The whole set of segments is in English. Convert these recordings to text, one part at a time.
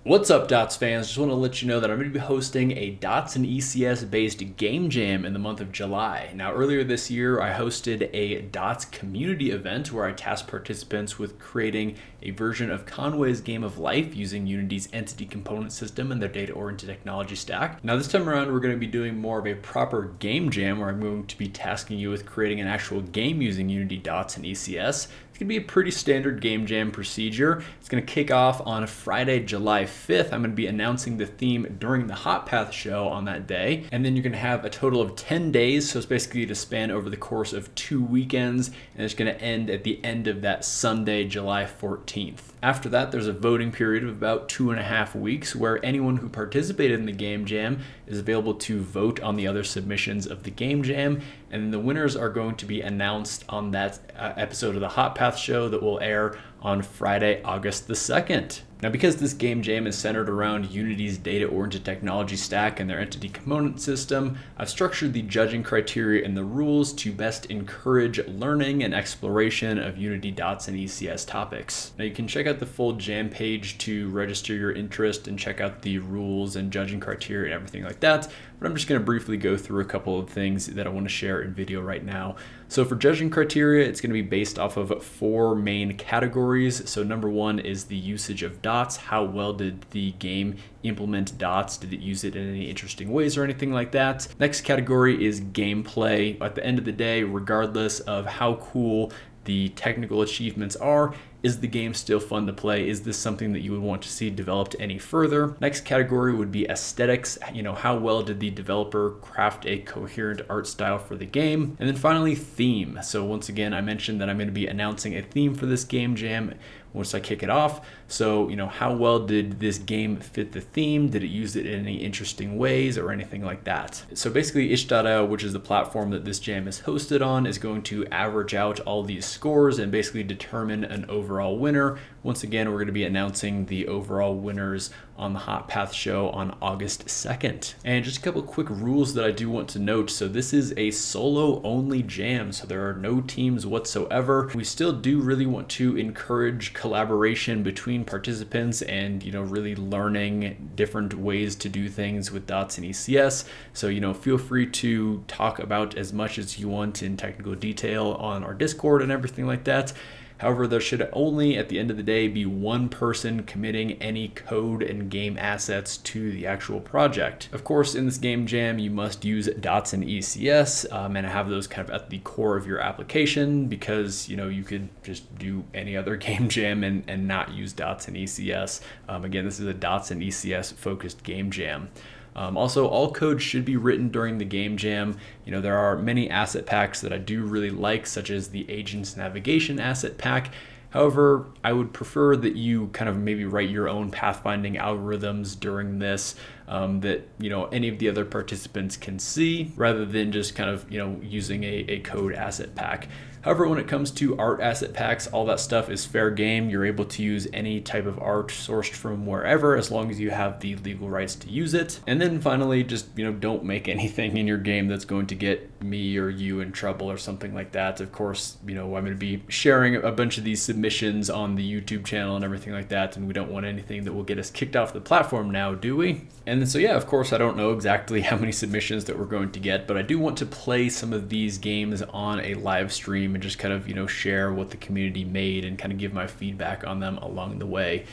What's up, Dots fans? Just want to let you know that I'm going to be hosting a Dots and ECS based game jam in the month of July. Now, earlier this year, I hosted a Dots community event where I tasked participants with creating a version of Conway's Game of Life using Unity's entity component system and their data-oriented technology stack. Now, this time around, we're going to be doing more of a proper game jam where I'm going to be tasking you with creating an actual game using Unity, Dots, and ECS. It's going to be a pretty standard game jam procedure. It's going to kick off on Friday, July 5th. I'm going to be announcing the theme during the Hot Path show on that day. And then you're going to have a total of 10 days. So it's basically to span over the course of 2 weekends. And it's going to end at the end of that Sunday, July 14th. After that, there's a voting period of about 2.5 weeks where anyone who participated in the game jam is available to vote on the other submissions of the game jam. And the winners are going to be announced on that episode of the Hot Path show that will air on Friday, August the 2nd. Now, because this game jam is centered around Unity's data-oriented technology stack and their entity component system, I've structured the judging criteria and the rules to best encourage learning and exploration of Unity, Dots, and ECS topics. Now, you can check out the full jam page to register your interest and check out the rules and judging criteria and everything like that, but I'm just going to briefly go through a couple of things that I want to share in video right now. So for judging criteria, it's going to be based off of 4 main categories. So number 1 is the usage of dots. How well did the game implement dots? Did it use it in any interesting ways or anything like that? Next category is gameplay. At the end of the day, regardless of how cool the technical achievements are, is the game still fun to play? Is this something that you would want to see developed any further? Next category would be aesthetics. How well did the developer craft a coherent art style for the game? And then finally, theme. So once again, I mentioned that I'm going to be announcing a theme for this game jam once I kick it off. So, how well did this game fit the theme? Did it use it in any interesting ways or anything like that? So basically, itch.io, which is the platform that this jam is hosted on, is going to average out all these scores and basically determine an overall winner. Once again, we're going to be announcing the overall winners on the Hot Path show on August 2nd. And just a couple quick rules that I do want to note. So this is a solo only jam, so there are no teams whatsoever. We still do really want to encourage collaboration between participants and, really learning different ways to do things with Dots and ECS. So, feel free to talk about as much as you want in technical detail on our Discord and everything like that. However, there should only, at the end of the day, be one person committing any code and game assets to the actual project. Of course, in this game jam, you must use Dots and ECS and have those kind of at the core of your application because, you could just do any other game jam and not use Dots and ECS. Again, this is a Dots and ECS focused game jam. Also, all code should be written during the game jam. There are many asset packs that I do really like, such as the Agents Navigation asset pack. However, I would prefer that you kind of maybe write your own pathfinding algorithms during this that any of the other participants can see, rather than just kind of using a code asset pack. However, when it comes to art asset packs, all that stuff is fair game. You're able to use any type of art sourced from wherever, as long as you have the legal rights to use it. And then finally, just don't make anything in your game that's going to get me or you in trouble or something like that. Of course, I'm going to be sharing a bunch of these submissions on the YouTube channel and everything like that, and we don't want anything that will get us kicked off the platform now, do we? And then so yeah, of course, I don't know exactly how many submissions that we're going to get, but I do want to play some of these games on a live stream and just kind of share what the community made and kind of give my feedback on them along the way.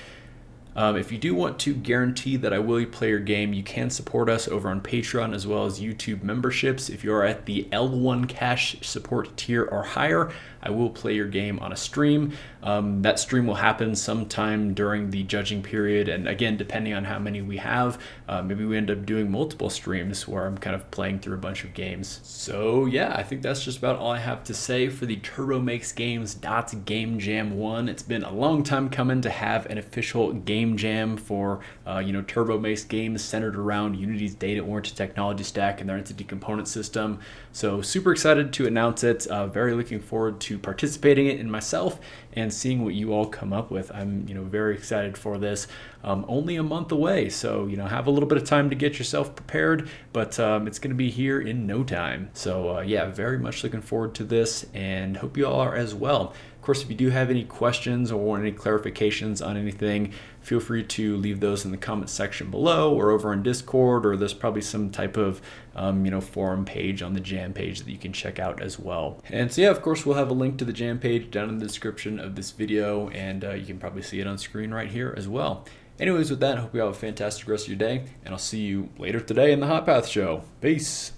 If you do want to guarantee that I will play your game, you can support us over on Patreon as well as YouTube memberships. If you are at the L1 cash support tier or higher, I will play your game on a stream. That stream will happen sometime during the judging period. And again, depending on how many we have, maybe we end up doing multiple streams where I'm kind of playing through a bunch of games. So yeah, I think that's just about all I have to say for the Turbo Makes Games Dots Game Jam 1. It's been a long time coming to have an official game jam for Turbo Makes Games centered around Unity's data-oriented technology stack and their entity component system. So super excited to announce it. Very looking forward to participating in it myself. and seeing what you all come up with. I'm very excited for this. Only a month away, so have a little bit of time to get yourself prepared, but it's going to be here in no time. So yeah, very much looking forward to this, and hope you all are as well. Of course, if you do have any questions or want any clarifications on anything, feel free to leave those in the comment section below or over on Discord, or there's probably some type of forum page on the Jam page that you can check out as well. And so yeah, of course, we'll have a link to the Jam page down in the description of this video, and you can probably see it on screen right here as well. Anyways, with that, I hope you have a fantastic rest of your day, and I'll see you later today in the Hot Path Show. Peace.